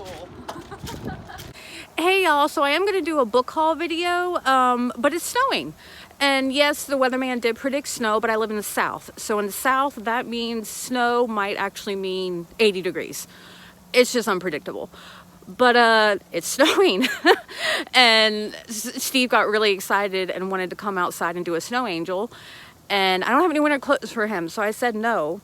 haul. Hey y'all, so I am going to do a book haul video, but it's snowing. And yes, the weatherman did predict snow, but I live in the South. So in the South, that means snow might actually mean 80 degrees. It's just unpredictable. But it's snowing. And Steve got really excited and wanted to come outside and do a snow angel. And I don't have any winter clothes for him, so I said no.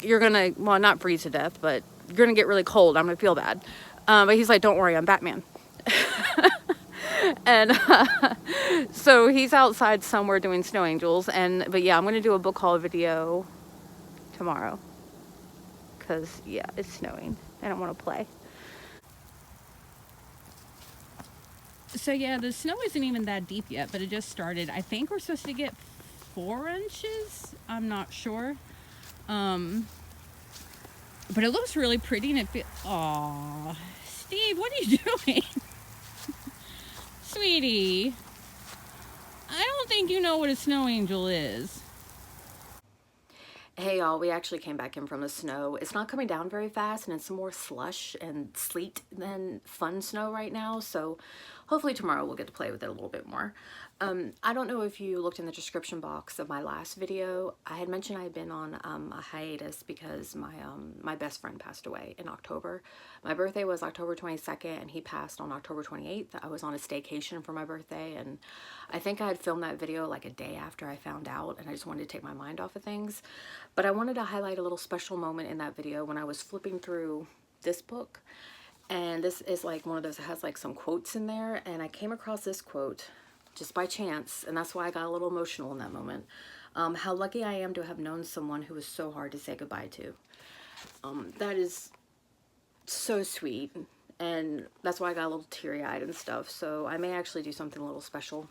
You're gonna, well, not freeze to death, but you're gonna get really cold. I'm gonna feel bad. But he's like, don't worry, I'm Batman. And so he's outside somewhere doing snow angels. But yeah, I'm gonna do a book haul video tomorrow because yeah, it's snowing. I don't want to play. So yeah, the snow isn't even that deep yet, but it just started. I think we're supposed to get 4 inches. I'm not sure. But it looks really pretty, and it feels. Aw, Steve, what are you doing? Sweetie, I don't think you know what a snow angel is. Hey y'all, we actually came back in from the snow. It's not coming down very fast, and it's more slush and sleet than fun snow right now, so hopefully tomorrow we'll get to play with it a little bit more. I don't know if you looked in the description box of my last video. I had mentioned I had been on a hiatus because my best friend passed away in October. My birthday was October 22nd, and he passed on October 28th. I was on a staycation for my birthday, and I think I had filmed that video like a day after I found out, and I just wanted to take my mind off of things. But I wanted to highlight a little special moment in that video when I was flipping through this book. And this is like one of those that has like some quotes in there. And I came across this quote just by chance. And that's why I got a little emotional in that moment. How lucky I am to have known someone who was so hard to say goodbye to. That is so sweet. And that's why I got a little teary-eyed and stuff. So I may actually do something a little special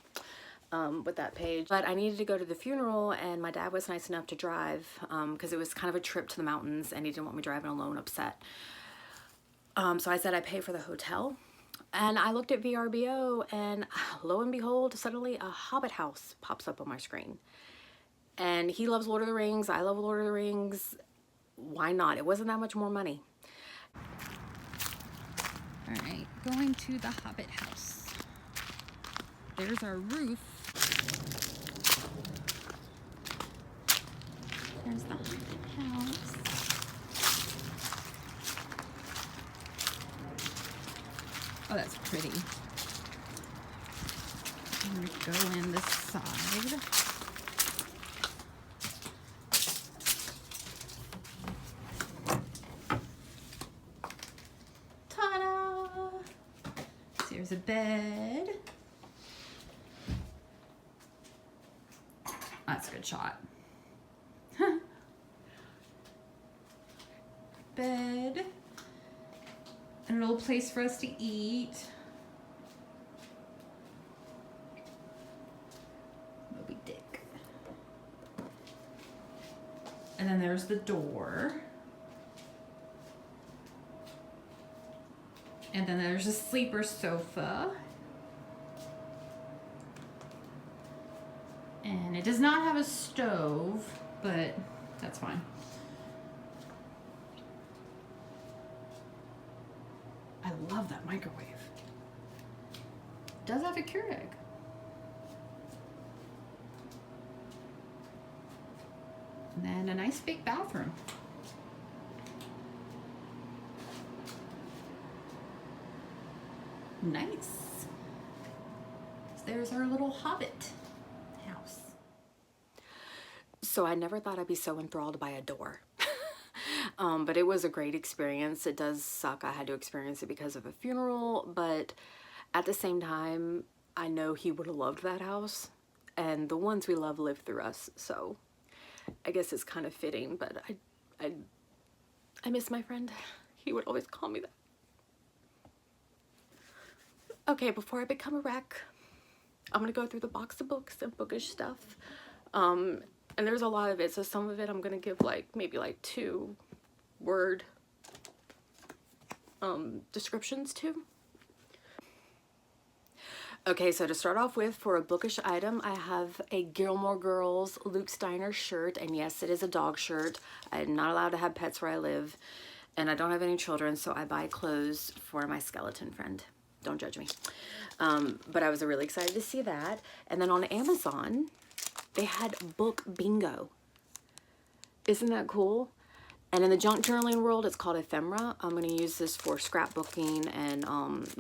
with that page. But I needed to go to the funeral, and my dad was nice enough to drive because it was kind of a trip to the mountains, and he didn't want me driving alone upset. So I said I'd pay for the hotel, and I looked at VRBO, and lo and behold, suddenly a Hobbit House pops up on my screen. And he loves Lord of the Rings, I love Lord of the Rings. Why not? It wasn't that much more money. All right, going to the Hobbit House. There's our roof. There's the Hobbit House. Oh, that's pretty. I'm gonna go in this side. Ta-da! So here's a bed. That's a good shot. Bed. And a little place for us to eat. Moby Dick. And then there's the door. And then there's a sleeper sofa. And it does not have a stove, but that's fine. I love that microwave. It does have a Keurig. And then a nice big bathroom. Nice. So there's our little Hobbit house. So I never thought I'd be so enthralled by a door. But it was a great experience. It does suck I had to experience it because of a funeral, but at the same time, I know he would have loved that house, and the ones we love live through us, so I guess it's kind of fitting, but I miss my friend. He would always call me that. Okay, before I become a wreck, I'm gonna go through the box of books and bookish stuff. And there's a lot of it, so some of it I'm gonna give like maybe like 2-word descriptions to. Okay, so to start off with, for a bookish item, I have a Gilmore Girls Luke Steiner shirt, and yes, it is a dog shirt. I'm not allowed to have pets where I live. And I don't have any children, so I buy clothes for my skeleton friend. Don't judge me. But I was really excited to see that. And then on Amazon, they had book bingo. Isn't that cool? And in the junk journaling world, it's called ephemera. I'm going to use this for scrapbooking and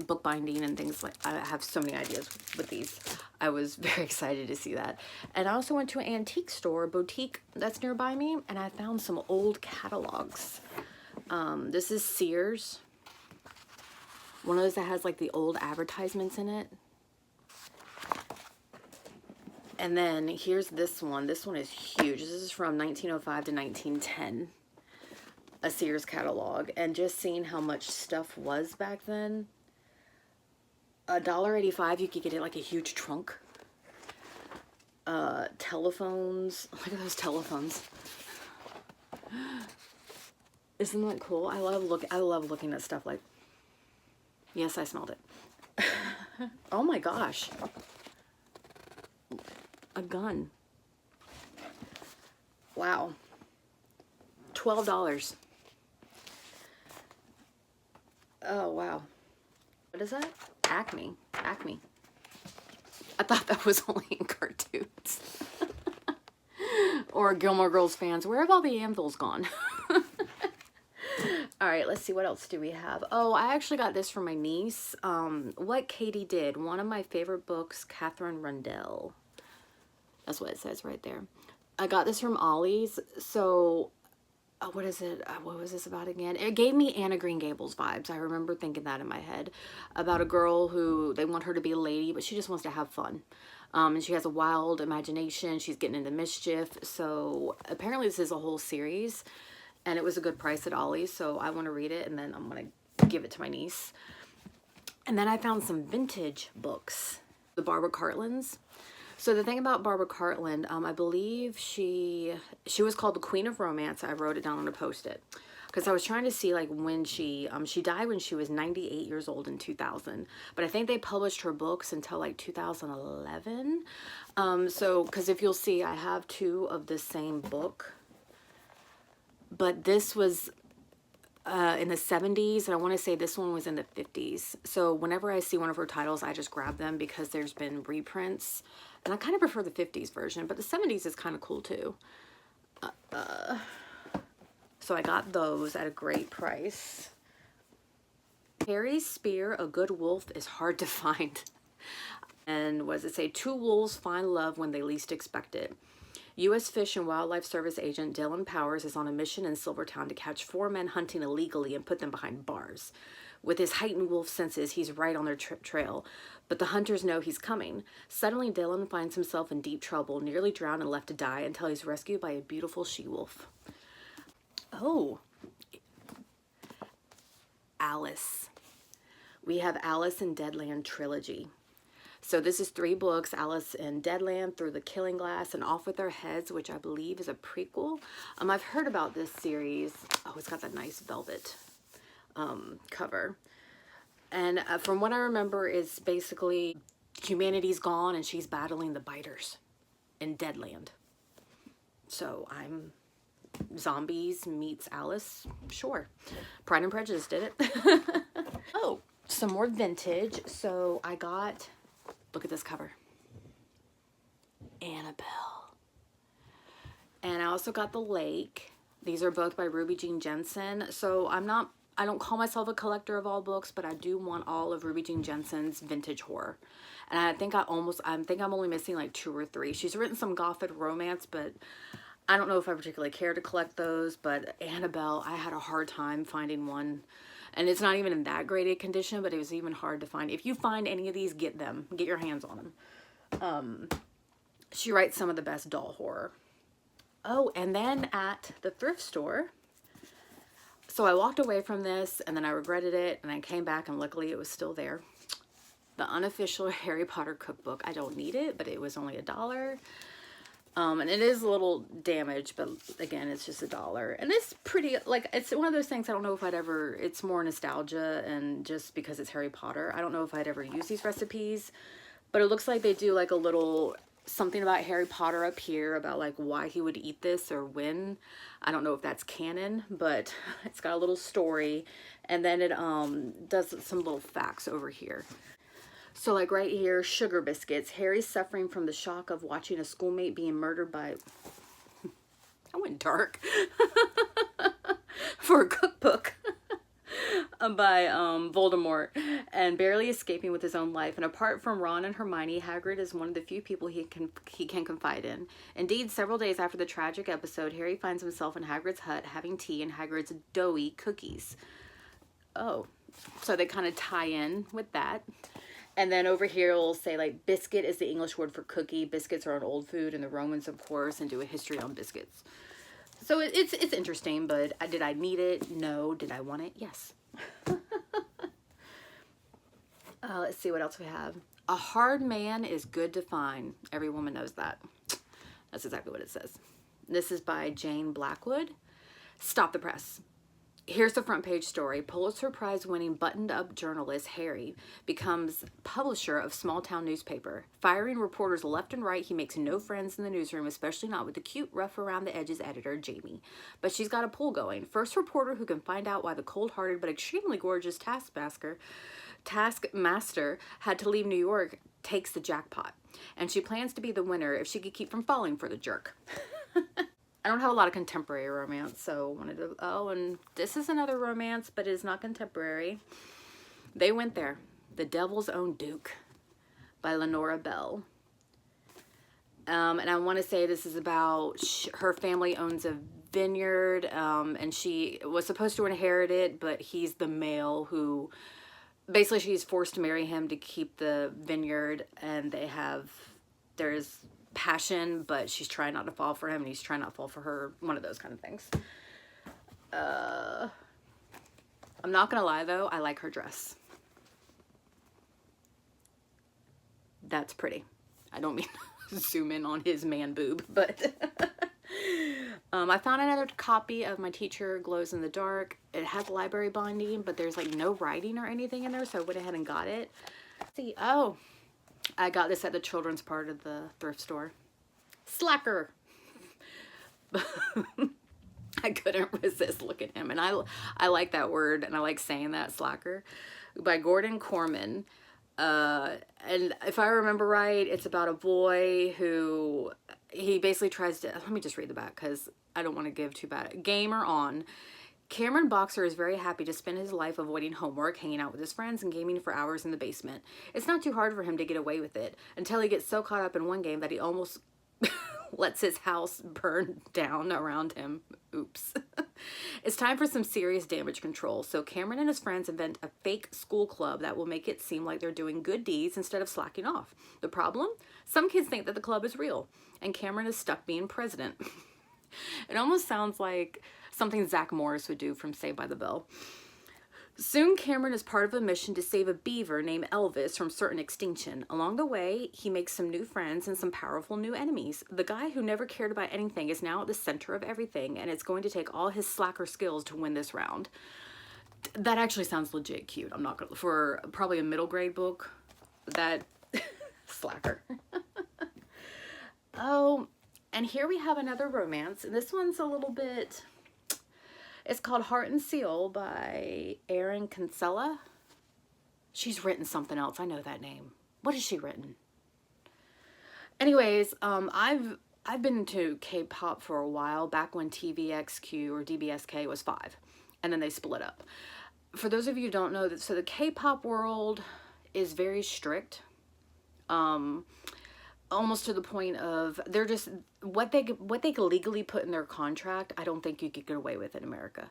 bookbinding and things like. I have so many ideas with these. I was very excited to see that. And I also went to an antique store, boutique, that's nearby me, and I found some old catalogs. This is Sears. One of those that has like the old advertisements in it. And then here's this one. This one is huge. This is from 1905 to 1910. A Sears catalog. And just seeing how much stuff was back then. $1.85, you could get it like a huge trunk. Telephones. Look at those telephones. Isn't that cool? I love looking at stuff like. Yes, I smelled it. Oh my gosh. A gun. Wow. $12. Oh, wow. What is that? Acme. Acme. I thought that was only in cartoons. Or Gilmore Girls fans. Where have all the anvils gone? All right, let's see. What else do we have? Oh, I actually got this for my niece. What Katie Did. One of my favorite books, Catherine Rundell. That's what it says right there. I got this from Ollie's. So, what is it? What was this about again? It gave me Anna Green Gables vibes. I remember thinking that in my head. About a girl who, they want her to be a lady, but she just wants to have fun. And she has a wild imagination. She's getting into mischief. So, apparently this is a whole series. And it was a good price at Ollie's, so I want to read it, and then I'm going to give it to my niece. And then I found some vintage books. The Barbara Cartlands. So the thing about Barbara Cartland, I believe she was called the Queen of Romance. I wrote it down on a Post-it. Because I was trying to see like when she died when she was 98 years old in 2000. But I think they published her books until like 2011. So, because if you'll see, I have two of the same book. But this was in the 70s, and I want to say this one was in the 50s. So whenever I see one of her titles, I just grab them because there's been reprints. And I kind of prefer the 50s version, but the 70s is kind of cool too. So I got those at a great price. Harry Spear, A Good Wolf is Hard to Find. And what does it say? Two wolves find love when they least expect it. U.S. Fish and Wildlife Service agent Dylan Powers is on a mission in Silvertown to catch 4 men hunting illegally and put them behind bars. With his heightened wolf senses, he's right on their trail, but the hunters know he's coming. Suddenly, Dylan finds himself in deep trouble, nearly drowned and left to die until he's rescued by a beautiful she-wolf. Oh, Alice. We have Alice in Deadland Trilogy. So this is 3 books, Alice in Deadland, Through the Killing Glass, and Off With Their Heads, which I believe is a prequel. I've heard about this series. Oh, it's got that nice velvet cover. And from what I remember, it's basically humanity's gone and she's battling the biters in Deadland. So I'm zombies meets Alice, sure. Pride and Prejudice did it. Oh, some more vintage. So I got... Look at this cover. Annabelle. And I also got The Lake. These are both by Ruby Jean Jensen. So I don't call myself a collector of all books, but I do want all of Ruby Jean Jensen's vintage horror. And I think I'm only missing like 2 or 3. She's written some gothic romance, but I don't know if I particularly care to collect those. But Annabelle, I had a hard time finding one. And it's not even in that great a condition, but it was even hard to find. If you find any of these, get them. Get your hands on them. She writes some of the best doll horror. Oh, and then at the thrift store, so I walked away from this, and then I regretted it, and I came back, and luckily it was still there. The unofficial Harry Potter cookbook. I don't need it, but it was only $1. And it is a little damaged, but again, it's just $1. And it's pretty, like, it's one of those things I don't know if I'd ever, it's more nostalgia and just because it's Harry Potter. I don't know if I'd ever use these recipes, but it looks like they do like a little something about Harry Potter up here about like why he would eat this or when. I don't know if that's canon, but it's got a little story, and then it does some little facts over here. So like right here, sugar biscuits. Harry's suffering from the shock of watching a schoolmate being murdered by, I went dark, for a cookbook. By Voldemort, and barely escaping with his own life. And apart from Ron and Hermione, Hagrid is one of the few people he can confide in. Indeed, several days after the tragic episode, Harry finds himself in Hagrid's hut having tea and Hagrid's doughy cookies. Oh, so they kind of tie in with that. And then over here it'll say like biscuit is the English word for cookie. Biscuits are an old food, and the Romans, of course, and do a history on biscuits. So it's interesting, but did I need it? No. Did I want it? Yes. Let's see what else we have. A hard man is good to find. Every woman knows that. That's exactly what it says. This is by Jane Blackwood. Stop the press. Here's the front page story. Pulitzer Prize winning buttoned up journalist Harry becomes publisher of small town newspaper. Firing reporters left and right, he makes no friends in the newsroom, especially not with the cute, rough around the edges editor, Jamie. But she's got a pool going. First reporter who can find out why the cold-hearted but extremely gorgeous taskmaster had to leave New York takes the jackpot. And she plans to be the winner if she could keep from falling for the jerk. I don't have a lot of contemporary romance, so wanted to, oh, and this is another romance, but it is not contemporary. They Went There, The Devil's Own Duke by Lenora Bell. And I want to say this is about, her family owns a vineyard, and she was supposed to inherit it, but he's the male who, basically she's forced to marry him to keep the vineyard, and there's passion, but she's trying not to fall for him, and he's trying not to fall for her. One of those kind of things. I'm not gonna lie though, I like her dress. That's pretty. I don't mean to zoom in on his man boob, but I found another copy of My Teacher Glows in the Dark. It has library binding, but there's like no writing or anything in there, so I went ahead and got it. Let's see, oh, I got this at the children's part of the thrift store. Slacker. I couldn't resist looking at him, and I like that word, and I like saying that, slacker, by Gordon Corman. And if I remember right, it's about a boy who, he basically tries to, let me just read the back because I don't want to give too bad. Gamer on. Cameron Boxer is very happy to spend his life avoiding homework, hanging out with his friends, and gaming for hours in the basement. It's not too hard for him to get away with it, until he gets so caught up in one game that he almost lets his house burn down around him. Oops. It's time for some serious damage control, so Cameron and his friends invent a fake school club that will make it seem like they're doing good deeds instead of slacking off. The problem? Some kids think that the club is real, and Cameron is stuck being president. It almost sounds like something Zach Morris would do from Saved by the Bell. Soon Cameron is part of a mission to save a beaver named Elvis from certain extinction. Along the way, he makes some new friends and some powerful new enemies. The guy who never cared about anything is now at the center of everything, and it's going to take all his slacker skills to win this round. That actually sounds legit cute. I'm not gonna, for probably a middle grade book, that slacker. Oh, and here we have another romance, and this one's a little bit, it's called Heart and Seal by Erin Kinsella. She's written something else. I know that name. What has she written? Anyways, I've been into K-pop for a while, back when TVXQ or DBSK was 5, and then they split up. For those of you who don't know, so the K-pop world is very strict. Almost to the point of, they're just, what they legally put in their contract, I don't think you could get away with in America.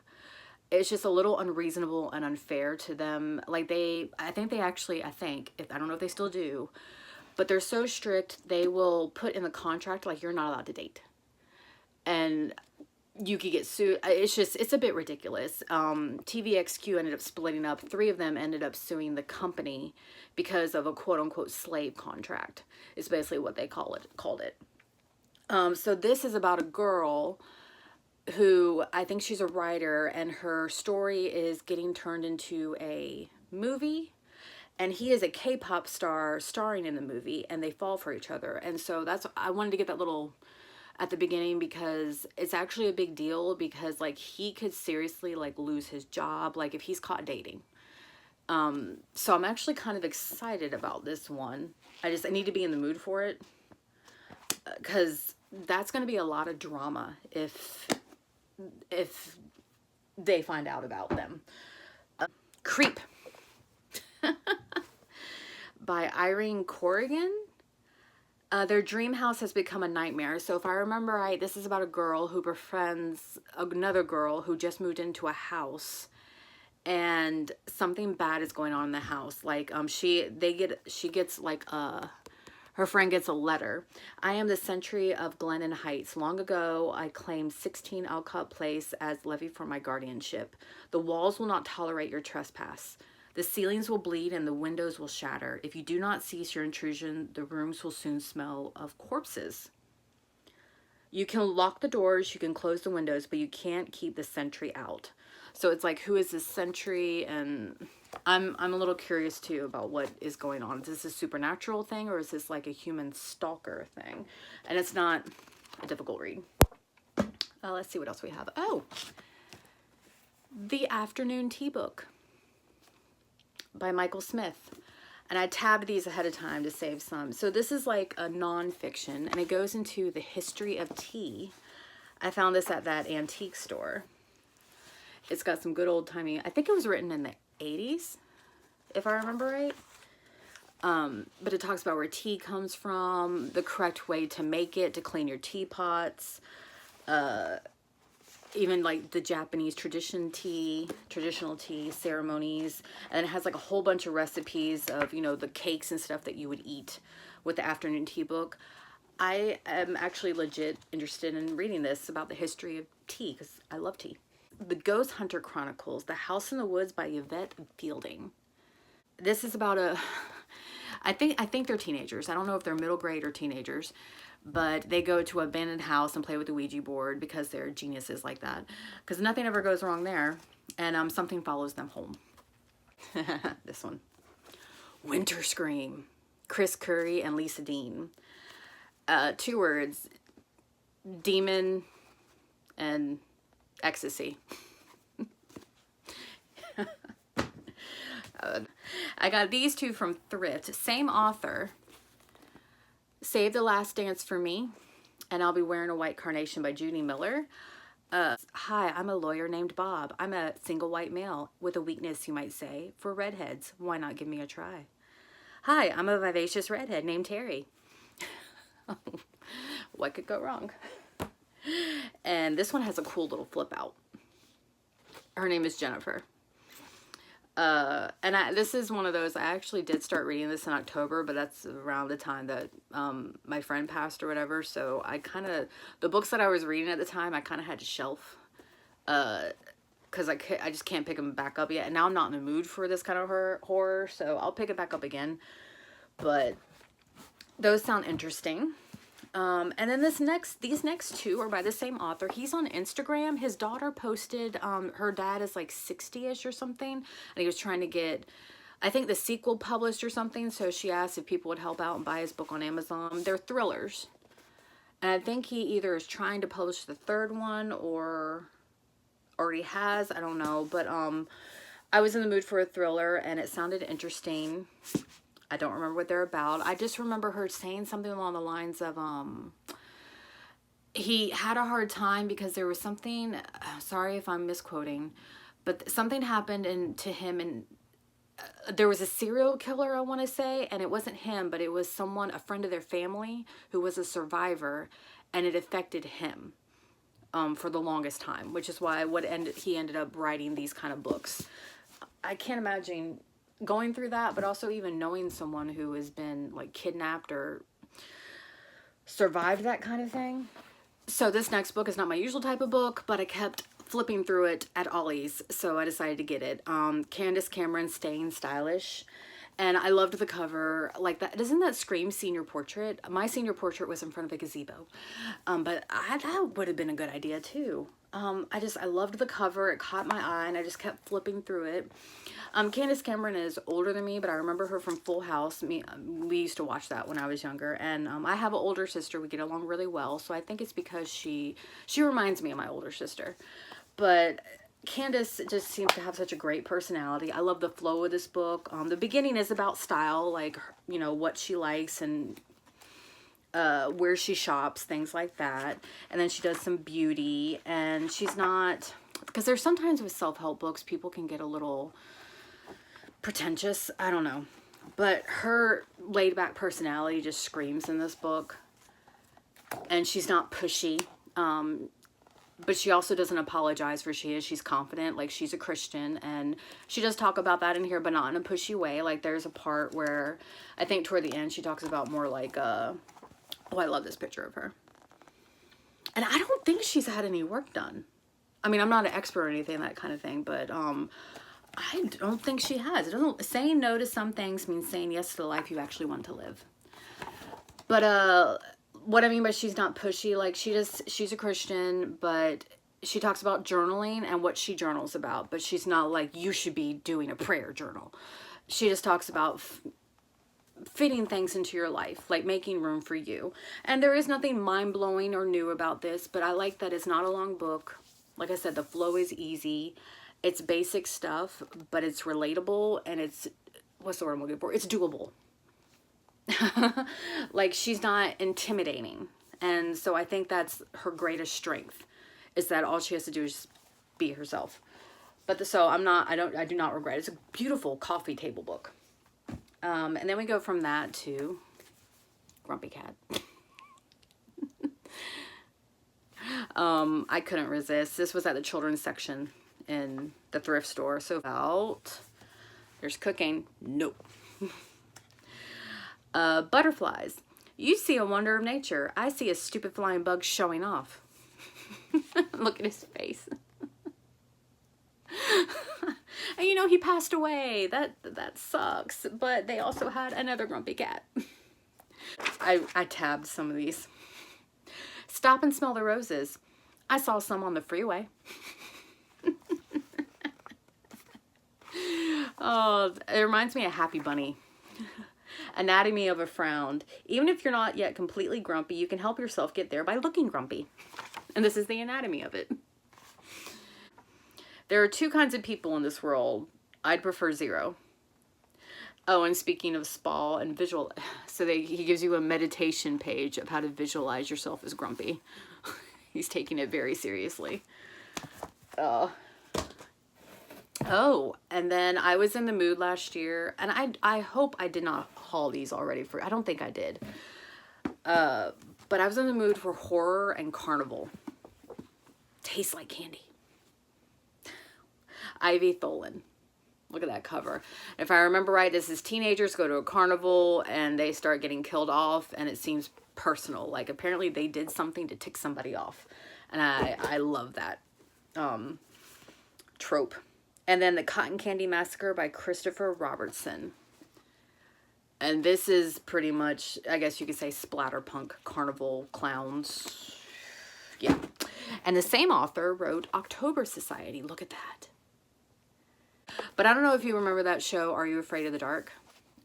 It's just a little unreasonable and unfair to them. Like I don't know if they still do, but they're so strict, they will put in the contract, like, you're not allowed to date. And you could get sued. It's a bit ridiculous. TVXQ ended up splitting up. 3 of them ended up suing the company because of a quote-unquote slave contract, is basically what they called it. So this is about a girl who, I think she's a writer, and her story is getting turned into a movie. and he is a K-pop star starring in the movie, and they fall for each other. And so that's, I wanted to get that little at the beginning because it's actually a big deal, because like he could seriously like lose his job like if he's caught dating. So I'm actually kind of excited about this one. I need to be in the mood for it, because that's going to be a lot of drama if they find out about them. Creep by Irene Corrigan. Their dream house has become a nightmare. So if I remember right, this is about a girl who befriends another girl who just moved into a house, and something bad is going on in the house. Like she gets like her friend gets a letter. I am the sentry of Glennon Heights. Long ago, I claimed 16 Alcott Place as levy for my guardianship. The walls will not tolerate your trespass. The ceilings will bleed and the windows will shatter. If you do not cease your intrusion, the rooms will soon smell of corpses. You can lock the doors, you can close the windows, but you can't keep the sentry out. So it's like, who is this sentry? And I'm a little curious too about what is going on. Is this a supernatural thing, or is this like a human stalker thing? And it's not a difficult read. Let's see what else we have. Oh, The Afternoon Tea Book by Michael Smith. And I tabbed these ahead of time to save some. So this is like a nonfiction, and it goes into the history of tea. I found this at that antique store. It's got some good old-timey, I think it was written in the 80s, if I remember right. But it talks about where tea comes from, the correct way to make it, to clean your teapots, even like the Japanese traditional tea ceremonies. And it has like a whole bunch of recipes of, you know, the cakes and stuff that you would eat with the Afternoon Tea Book. I am actually legit interested in reading this about the history of tea, because I love tea. The Ghost Hunter Chronicles, The House in the Woods by Yvette Fielding. This is about I think they're teenagers. I don't know if they're middle grade or teenagers, but they go to an abandoned house and play with the Ouija board because they're geniuses like that. Because nothing ever goes wrong there, and something follows them home. This one. Winter Scream, Chris Curry and Lisa Dean. 2 words, demon and ecstasy. I got these 2 from Thrift. Same author. Save the Last Dance for Me, and I'll Be Wearing a White Carnation by Judy Miller. Hi, I'm a lawyer named Bob. I'm a single white male with a weakness, you might say, for redheads. Why not give me a try? Hi, I'm a vivacious redhead named Terry. What could go wrong? And this one has a cool little flip out. Her name is Jennifer. And this is one of those, I actually did start reading this in October, but that's around the time that my friend passed or whatever. So I kind of, the books that I was reading at the time, I kind of had to shelf, because I just can't pick them back up yet. And now I'm not in the mood for this kind of horror, so I'll pick it back up again. But those sound interesting. And then these next 2 are by the same author. He's on Instagram. His daughter posted, her dad is like 60-ish or something, and he was trying to get, I think, the sequel published or something. So she asked if people would help out and buy his book on Amazon. They're thrillers. And I think he either is trying to publish the 3rd one or already has. I don't know. But I was in the mood for a thriller, and it sounded interesting. I don't remember what they're about. I just remember her saying something along the lines of, he had a hard time because there was something, sorry if I'm misquoting, but something happened to him, and there was a serial killer, I want to say, and it wasn't him, but it was someone, a friend of their family, who was a survivor, and it affected him for the longest time, which is why he ended up writing these kind of books. I can't imagine going through that, but also even knowing someone who has been like kidnapped or survived that kind of thing. So this next book is not my usual type of book, but I kept flipping through it at Ollie's, so I decided to get it. Candace Cameron, Staying Stylish. And I loved the cover like that. Doesn't that scream senior portrait? My senior portrait was in front of a gazebo. But that would have been a good idea too. I loved the cover. It caught my eye and I just kept flipping through it. Candace Cameron is older than me, but I remember her from Full House. We used to watch that when I was younger, and I have an older sister. We get along really well, so I think it's because she reminds me of my older sister. But Candace just seems to have such a great personality. I love the flow of this book. The beginning is about style, like, you know, what she likes and where she shops, things like that. And then she does some beauty, and she's not, because there's sometimes with self-help books, people can get a little pretentious. I don't know. But her laid-back personality just screams in this book. And she's not pushy. But she also doesn't apologize for who she is. She's confident, like she's a Christian, and she does talk about that in here, but not in a pushy way. Like there's a part where I think toward the end she talks about more like, oh, I love this picture of her. And I don't think she's had any work done. I mean, I'm not an expert or anything, that kind of thing, but I don't think she has. It doesn't, saying no to some things means saying yes to the life you actually want to live. But what I mean by she's not pushy, like she's a Christian, but she talks about journaling and what she journals about, but she's not like, you should be doing a prayer journal. She just talks about fitting things into your life, like making room for you. And there is nothing mind-blowing or new about this, but I like that it's not a long book. Like I said, the flow is easy. It's basic stuff, but it's relatable, and it's, what's the word I'm looking for? It's doable. Like, she's not intimidating. And so I think that's her greatest strength, is that all she has to do is be herself. But so I do not regret it. It's a beautiful coffee table book. And then we go from that to Grumpy Cat. I couldn't resist. This was at the children's section in the thrift store. So there's cooking. Nope. Butterflies. You see a wonder of nature. I see a stupid flying bug showing off. Look at his face. And you know, he passed away. That sucks. But they also had another grumpy cat. I tabbed some of these. Stop and smell the roses. I saw some on the freeway. Oh, it reminds me of Happy Bunny. Anatomy of a Frown. Even if you're not yet completely grumpy, you can help yourself get there by looking grumpy. And this is the anatomy of it. There are two kinds of people in this world. I'd prefer zero. Oh, and speaking of spa and visual, so he gives you a meditation page of how to visualize yourself as grumpy. He's taking it very seriously. Oh, and then I was in the mood last year, and I hope I did not haul these already I don't think I did. But I was in the mood for horror and carnival. Tastes like candy. Ivy Tholen. Look at that cover. If I remember right, this is teenagers go to a carnival and they start getting killed off, and it seems personal. Like apparently they did something to tick somebody off. And I love that trope. And then The Cotton Candy Massacre by Christopher Robertson. And this is pretty much, I guess you could say, splatterpunk carnival clowns. Yeah. And the same author wrote October Society. Look at that. But I don't know if you remember that show, Are You Afraid of the Dark?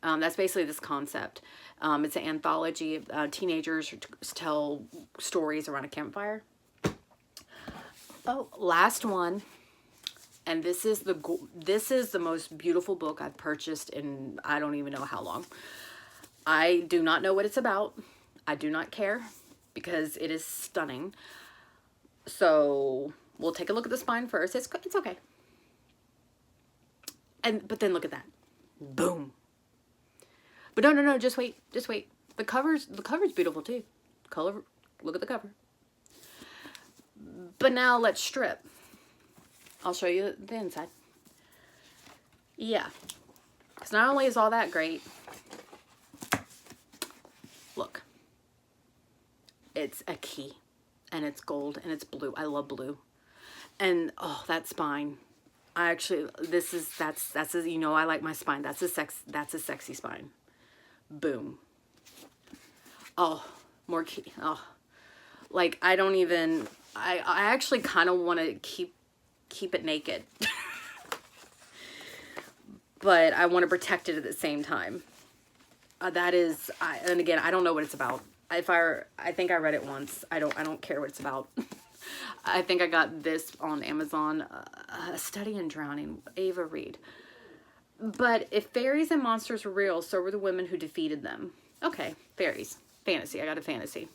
That's basically this concept. It's an anthology of teenagers who tell stories around a campfire. Oh, last one. And this is the most beautiful book I've purchased in I don't even know how long. I do not know what it's about. I do not care because it is stunning. So we'll take a look at the spine first. It's okay. But then look at that. Boom. But no, just wait. The cover's beautiful too. Look at the cover. But now let's strip. I'll show you the inside. Yeah. Because not only is all that great, look. It's a key. And it's gold and it's blue. I love blue. And oh, that spine. I actually, that's a, you know, I like my spine. That's a sexy spine. Boom. Oh, more key. Oh, like I don't even, I actually kind of want to keep it naked. But I want to protect it at the same time. That is, and again, I don't know what it's about. I think I read it once. I don't care what it's about. I think I got this on Amazon, A Study in Drowning, Ava Reed. But if fairies and monsters were real, so were the women who defeated them. Okay, fairies. Fantasy. I got a fantasy.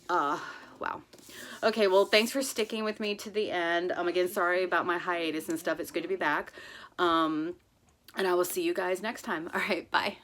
Wow. Okay, well, thanks for sticking with me to the end. Again, sorry about my hiatus and stuff. It's good to be back. And I will see you guys next time. All right, bye.